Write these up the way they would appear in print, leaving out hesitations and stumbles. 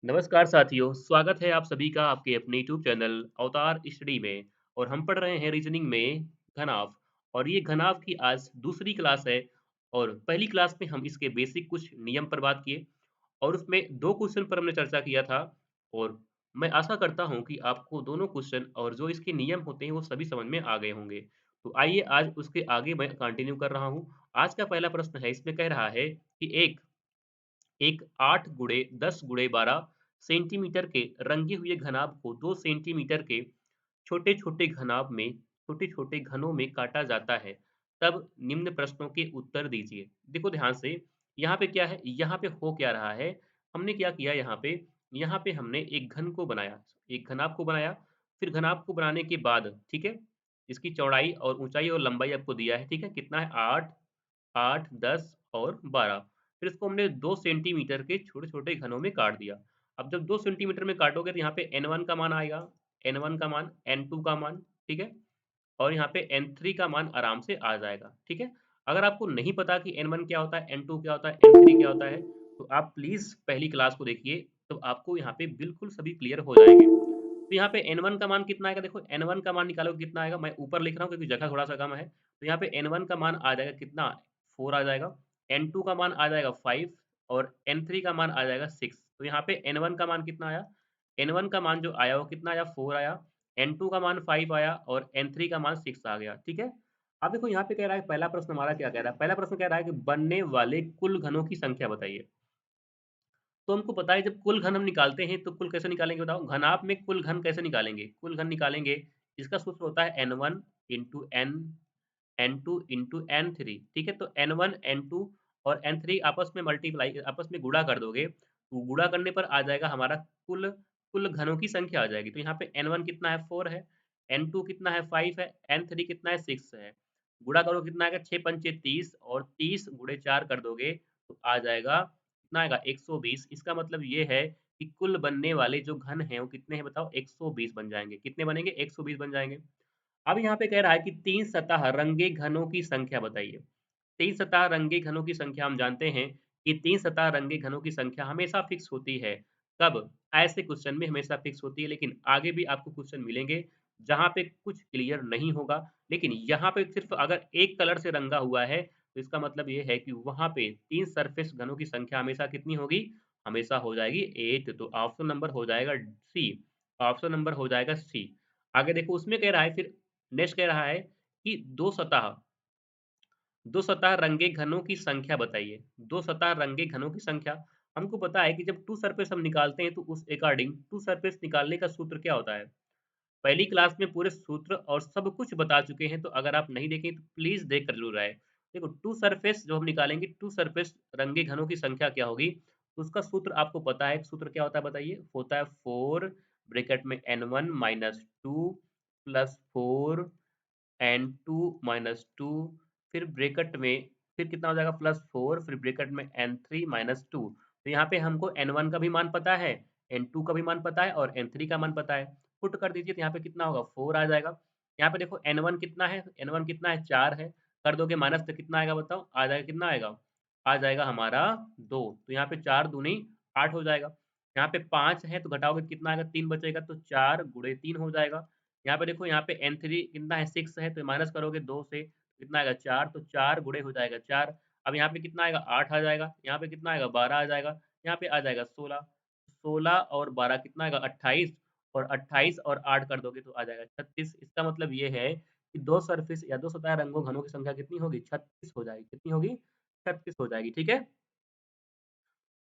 नमस्कार साथियों, स्वागत है आप सभी का आपके अपने यूट्यूब चैनल अवतार स्टडी में। और हम पढ़ रहे हैं रीजनिंग में घनाभ। और ये घनाभ की आज दूसरी क्लास है। और पहली क्लास में हम इसके बेसिक कुछ नियम पर बात किए और उसमें दो क्वेश्चन पर हमने चर्चा किया था। और मैं आशा करता हूँ कि आपको दोनों क्वेश्चन और जो इसके नियम होते हैं वो सभी समझ में आ गए होंगे। तो आइए आज उसके आगे मैं कंटिन्यू कर रहा हूँ। आज का पहला प्रश्न है, इसमें कह रहा है कि एक एक 8 गुणे 10 गुणे 12 सेंटीमीटर के रंगे हुए घनाभ को 2 सेंटीमीटर के छोटे-छोटे घनाभ में छोटे-छोटे घनों में काटा जाता है, तब निम्न प्रश्नों के उत्तर दीजिए। देखो ध्यान से, यहाँ पे क्या है, यहाँ पे हो क्या रहा है, हमने क्या किया यहाँ पे हमने एक घन को बनाया, एक घनाभ को बनाया, फिर घनाभ को बनाने के बाद, ठीक है, इसकी चौड़ाई और ऊँचाई और लंबाई आपको दिया है, ठीक है, कितना है 8, 8, 10 और 12। फिर इसको हमने 2 सेंटीमीटर के छोटे-छोटे घनों में काट दिया। अब जब 2 सेंटीमीटर में काटोगे तो यहाँ पे n1 का मान आएगा, n1 का मान, n2 का मान, ठीक है? और यहाँ पे n3 का मान आराम से आ जाएगा, ठीक है? अगर आपको नहीं पता कि n1 क्या होता है, n2 क्या होता है, n3 क्या होता है, तो आप प्लीज़ पहली क्लास को देखिए, तो आपको यहाँ पे बिल्कुल सभी क्लियर हो जाएँगे। तो यहाँ पे n1 का मान कितना आएगा, देखो n1 का मान निकालोगे कितना आएगा, मैं ऊपर लिख रहा हूँ क्योंकि जगह थोड़ा-सा कम है। तो यहाँ पे n1 का मान आ जाएगा कितना, 4 आ जाएगा, n2 का मान आ जाएगा 5 और n3 का मान आ जाएगा 6। तो यहाँ पे n1 का मान कितना आया, n1 का मान जो आया वो कितना आया, 4 आया, n2 का मान 5 आया और n3 का मान 6 आ गया, ठीक है? अब देखो यहाँ पे कह रहा है, पहला प्रश्न हमारा क्या कह रहा है? पहला प्रश्न कह रहा है कि बनने वाले कुल घनों की संख्या बताइए। तो हमको पता है जब कुल घन हम निकालते हैं तो कुल कैसे निकालेंगे बताओ? घनाभ में कुल घन कैसे निकालेंगे? कुल घन निकालेंगे, इसका सूत्र होता है n1 into n, n2 into n3, ठीक है? तो n1, n2 और n3 आपस में गुणा कर दोगे, तो गुणा करने पर आ जाएगा हमारा कुल कुल घनों की संख्या आ जाएगी। तो यहाँ पे n1 कितना है, 4 है, n2 कितना है, 5 है, n3 कितना है, 6 है। गुणा करो कितना आएगा, 6 पंचे 30 और 30 गुणे 4 कर दोगे तो आ जाएगा, कितना आएगा, 120। इसका मतलब ये है कि कुल बनने वाले जो घन हैं वो कितने हैं बताओ, 120 बन जाएँगे। कितने बनेंगे? 120 बन जाएँगे। अब यहाँ पे कह रहा है कि 3 सतह रंगे घनों की संख्या बताइए। 3 सतह रंगे घनों की संख्या हम जानते हैं कि 3 सतह रंगे घनों की संख्या हमेशा फिक्स होती है। कब? ऐसे क्वेश्चन में हमेशा फिक्स होती है, लेकिन आगे भी आपको क्वेश्चन मिलेंगे जहाँ पे कुछ क्लियर नहीं होगा। लेकिन यहाँ पे सिर्फ़ अगर एक कलर से रंगा हुआ है, तो इसका मतलब ये है कि वहाँ पे 3 सरफेस घनों की संख्या हमेशा कितनी होगी? हमेशा हो जाएगी 8। तो ऑप्शन नंबर हो जाएगा सी। ऑप्शन नंबर हो जाएगा सी। आगे देखो उसमें कह रहा है फिर, नेक्स्ट कह रहा है कि 2 सतह रंगे घनों की संख्या बताइए। 2 सतह रंगे घनों की संख्या, हमको पता है कि जब टू सरफेस हम निकालते हैं तो उस अकॉर्डिंग टू सरफेस निकालने का सूत्र क्या होता है? पहली क्लास में पूरे सूत्र और सब कुछ बता चुके हैं, तो अगर आप नहीं देखे तो प्लीज़ देख कर ज़रूर आएँ। देखो टू सरफेस जो हम निकालेंगे, टू सरफेस रंगे घनों की संख्या क्या होगी? तो उसका सूत्र आपको पता है, सूत्र क्या होता है बताइए? होता है 4 ब्रैकेट में n1 minus 2 plus 4 n2 minus 2, फिर ब्रैकेट में फिर कितना हो जाएगा, प्लस 4, फिर ब्रैकेट में n3 माइनस 2। तो यहाँ पे हमको n1 का भी मान पता है, n2 का भी मान पता है और n3 का मान पता है। पुट कर दीजिए तो यहाँ पे कितना होगा, 4 आ जाएगा। यहाँ पे देखो n1 कितना है, n1 कितना है, 4 है। कर दोगे माइनस तो कितना आएगा बताओ? आ जाएगा, कितना आएगा? आ जाएगा हमारा 2। तो यहाँ पे 4 दूनी 8 हो जाएगा। यहाँ पे 5 है तो घटाओगे तो कितना आएगा, 3 बचेगा, तो 4 गुणे 3 हो जाएगा। यहाँ पे देखो, यहाँ पे n3 कितना है, 6 है, तो माइनस करोगे 2 से कितना आएगा, 4, तो 4 गुणे हो जाएगा 4। अब यहाँ पे कितना आएगा, 8 आ जाएगा, यहाँ पे कितना आएगा, 12 आ जाएगा, यहाँ पे आ जाएगा 16। 16 और 12 कितना आएगा, 28, और 28 और 8 कर दोगे तो आ जाएगा 36। इसका मतलब ये है कि 2 सरफेस या 2 सतह रंगों घनों की संख्या कितनी होगी, 36 हो जाएगी। कितनी होगी? 36 हो जाएगी, ठीक है?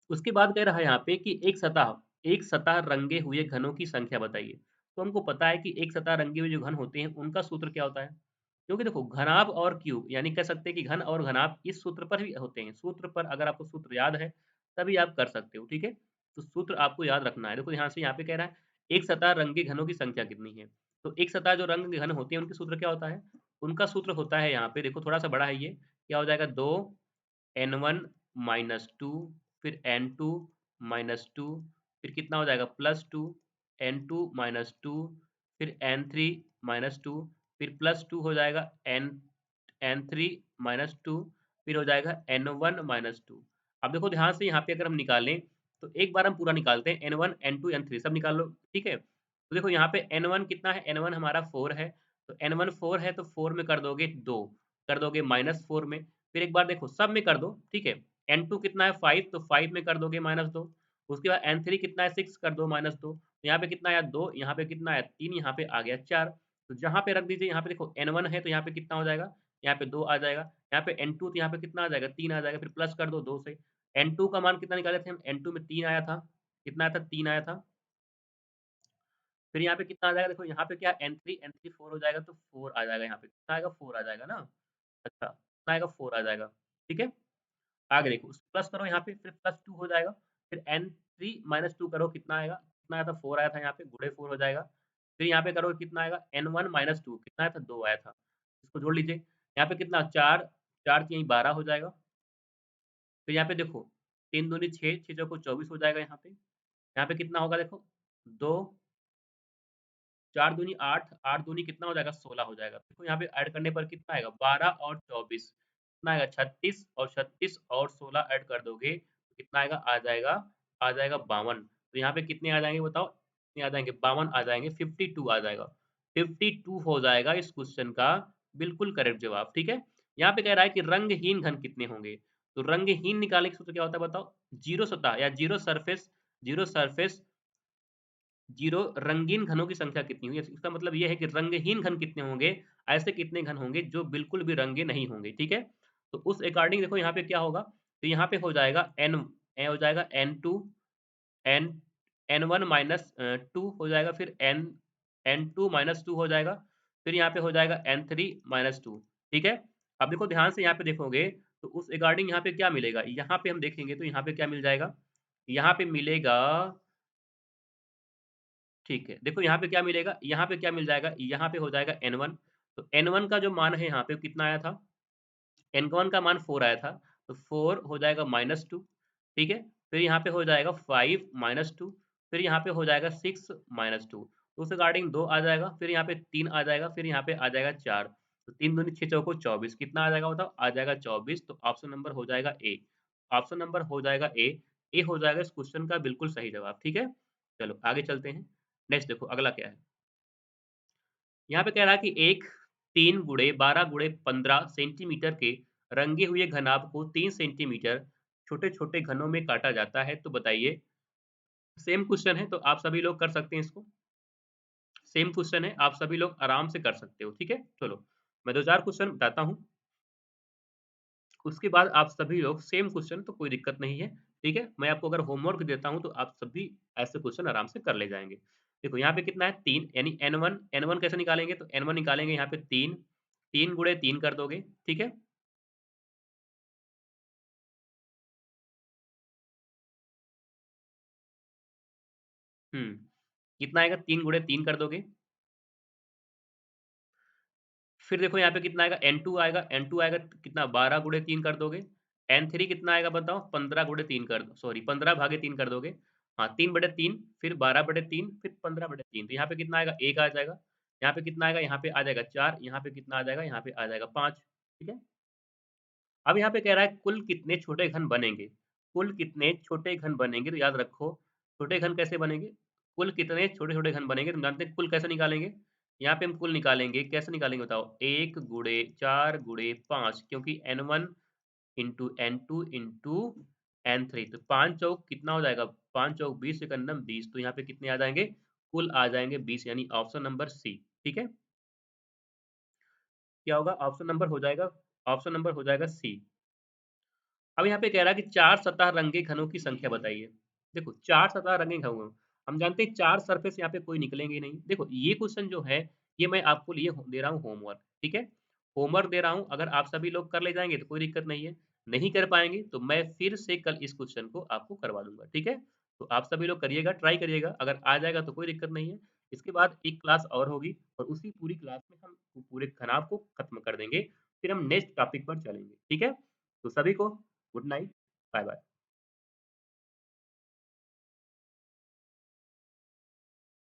उसके बाद कह रहा है यहाँ पे कि एक सतह रंगे हुए घनों की संख्या बताइए। तो हमको पता है कि एक सतह रंगे हुए जो घन होते हैं उनका सूत्र क्या होता है? क्योंकि देखो घनाभ और क्यूब, यानी कह सकते हैं कि घन और घनाभ इस सूत्र पर ही होते हैं। सूत्र पर अगर आपको सूत्र याद है तभी आप कर सकते हो, ठीक है? तो सूत्र आपको याद रखना है। देखो यहाँ पे कह रहा है एक सतह रंगे घनों की संख्या कितनी है? तो एक सतह जो रंग घन होते हैं उनके सूत्र क्या होता है? उनका सूत्र होता है, यहाँ पे देखो थोड़ा-सा बड़ा है ये, क्या हो जाएगा, 2 n1 माइनस 2, फिर n2 माइनस 2, फिर कितना हो जाएगा, प्लस 2, n2 माइनस 2, फिर n3 माइनस 2, फिर प्लस 2 हो जाएगा n3 माइनस 2, फिर हो जाएगा n1 माइनस 2। अब देखो ध्यान से यहाँ पे अगर हम निकालें तो एक बार हम पूरा निकालते हैं n1 n2 n3 सब निकाल लो, ठीक है। तो देखो यहाँ पे n1 कितना है, n1 हमारा 4 है, तो n1 4 है तो 4 में कर दोगे 2, कर दोगे -4 में, फिर एक बार देखो सब में कर दो, ठीक है। n2 कितना है 5, तो 5 में कर दोगे -2, उसके बाद n3 कितना है 6, कर दो -2, यहाँ पे कितना आया 2, यहाँ पे कितना आया 3, यहाँ पे आ गया 4, तो जहाँ पे रख दीजिए, यहाँ पे देखो n1 है तो यहाँ पे कितना हो जाएगा, यहाँ पे 2 आ जाएगा, यहाँ पे n2 तो यहाँ पे कितना आ जाएगा 3 आ जाएगा, फिर प्लस कर दो 2 से, n2 का मान कितना निकाले थे हम, n2 में 3 आया था, कितना आया था 3 आया था, फिर यहाँ पे कितना आ जाएगा, देखो यहाँ पे क्या n3 4 हो जाएगा, तो 4 आ जाएगा, यहाँ पे कितना आएगा 4 आ जाएगा ना, अच्छा कितना आएगा 4 आ जाएगा, ठीक है। आगे देखो प्लस करो यहाँ पे, फिर +2 हो जाएगा, फिर n3 -2 करो, कितना आएगा, कितना आया था 4 आया था, यहाँ पे गुणे 4 हो जाएगा, फिर यहाँ पे करो कितना आएगा n1 -2 कितना आया था 2 आया था, इसको जोड़ लीजिए, यहाँ पे कितना 4, 4 यहीं 12 हो जाएगा, फिर यहाँ पे देखो 3 दूनी 6, 6 चौको 24 हो जाएगा, यहाँ पे कितना होगा देखो 2, 4 दूनी 8, 8 दूनी कितना हो जाएगा 16 हो जाएगा, देखो यहाँ पे ऐड करने पर कितना आएगा 12 और 24 कितना आएगा 36, और 36 और 16 ऐड कर दोगे तो कितना आएगा, आ जाएगा 52, तो यहाँ पे कितने आ जाएंगे बताओ, कितने आ जाएंगे 52 आ जाएंगे, 52 आ जाएगा, 52 हो जाएगा इस क्वेश्चन का बिल्कुल करेक्ट जवाब, ठीक है। यहाँ पे कह रहा है कि रंगहीन घन कितने होंगे, तो रंगहीन निकालने का सूत्र क्या होता है बताओ, जीरो सतह या जीरो सरफेस जीरो रंगीन घनों की संख्या कितनी हुई, इसका मतलब ये है कि रंगहीन घन कितने होंगे, ऐसे कितने घन होंगे जो बिल्कुल भी रंगे नहीं होंगे, ठीक है। तो उस अकॉर्डिंग देखो यहाँ पे क्या होगा, तो यहाँ पे हो जाएगा हो जाएगा n2 n n1 -2 हो जाएगा, फिर n2 -2 हो जाएगा, फिर यहाँ पे हो जाएगा n3 -2, ठीक है। अब देखो ध्यान से यहाँ पे देखोगे तो उस अकॉर्डिंग यहाँ पे क्या मिलेगा, यहाँ पे हम देखेंगे तो यहाँ पे क्या मिल जाएगा, यहाँ पे मिलेगा, ठीक है, देखो यहाँ पे क्या मिलेगा, यहाँ पे क्या मिल जाएगा, यहाँ पे हो जाएगा n1, तो n1 का जो मान है यहाँ पे कितना आया था, n1 का मान 4 आया था, तो 4 हो जाएगा -2, ठीक है, फिर यहाँ पे हो जाएगा 5 -2, फिर यहाँ पे हो जाएगा 6 -2, तो उस अकॉर्डिंग 2 आ जाएगा, फिर यहाँ पे 3 आ जाएगा, फिर यहाँ पे आ जाएगा 4, तो 3 दूनी 6 चौको 24 कितना आ जाएगा बताओ, आ जाएगा 24, तो ऑप्शन नंबर हो जाएगा ए, ऑप्शन नंबर हो जाएगा ए हो जाएगा इस क्वेश्चन का बिल्कुल सही जवाब, ठीक है। चलो आगे चलते हैं, नेक्स्ट देखो अगला क्या है, यहाँ पे कह रहा है कि एक 3 गुणे 12 गुणे 15 सेंटीमीटर के रंगे हुए घनाभ को 3 सेंटीमीटर छोटे-छोटे घनों में काटा जाता है, तो बताइए, सेम क्वेश्चन है तो आप सभी लोग कर सकते हैं इसको, सेम क्वेश्चन है आप सभी लोग आराम से कर सकते हो, ठीक है। चलो मैं 2-4 क्वेश्चन बताता हूँ, उसके बाद आप सभी लोग सेम क्वेश्चन, तो कोई दिक्कत नहीं है, ठीक है। मैं आपको अगर होमवर्क देता हूँ तो आप सभी ऐसे क्वेश्चन आराम से कर ले जाएँगे। देखो यहाँ पे कितना है 3 यानी n1 कैसे निकालेंगे, तो n1 निकालेंगे यहाँ पे 3, 3 गुणे 3 कर दोगे, ठीक है। हुँ, कितना आएगा 3 गुणे 3 कर दोगे, फिर देखो यहाँ पे कितना आएगा n2 आएगा कितना 12 गुणे 3 कर दोगे, n3 कितना आएगा बताओ 15 गुणे 3 कर दो, सॉरी 15 भागे 3 कर दोगे, हाँ 3/3 फिर 12/3 फिर 15/3, तो यहाँ पे कितना आएगा 1 आ जाएगा, यहाँ पे कितना आएगा, यहाँ पे आ जाएगा 4, यहाँ पे कितना आ जाएगा, यहाँ पे आ जाएगा 5, ठीक है। अब यहाँ पे कह रहा है कुल कितने छोटे घन बनेंगे, कुल कितने छोटे घन बनेंगे, तो याद रखो छोटे घन कैसे बनेंगे, कुल कितने छोटे-छोटे घन बनेंगे, तुम जानते हैं कुल कैसे निकालेंगे? यहाँ पे हम कुल निकालेंगे, कैसे निकालेंगे बताओ? 1 गुणे 4 गुणे 5 क्योंकि n1 into n2 into n3 तो 5 चौक कितना हो जाएगा? 5 चौक 20 एकम 20 तो यहाँ पे कितने आ जाएँगे? कुल आ जाएँगे 20 यानी ऑप्शन नंबर सी, ठीक है? क्या होगा? ऑप्शन नंबर हो जाएगा सी। अब यहाँ पे कह रहा है कि 4 सतह रंगे घनों की संख्या बताइए। देखो 4 सतह रंगे घन हम जानते हैं 4 सरफेस यहाँ पे कोई निकलेंगे ही नहीं। देखो ये क्वेश्चन जो है ये मैं आपको लिए दे रहा हूँ होमवर्क, ठीक है? होमवर्क दे रहा हूँ अगर आप सभी लोग कर ले जाएँगे तो कोई दिक्कत नहीं है। नहीं कर पाएँगे तो मैं फिर से कल इस क्वेश्चन को आपको करवा दूँगा, ठीक है? तो आप सभी लोग करिएगा, ट्राई करिएगा, अगर आ जाएगा तो कोई दिक्कत नहीं है। इसके बाद एक क्लास और होगी और उसी पूरी क्लास में हम पूरे घनाभ को खत्म कर देंगे। फिर हम नेक्स्ट टॉपिक पर चलेंगे, ठीक है? तो सभी को गुड नाइट, बाय बाय।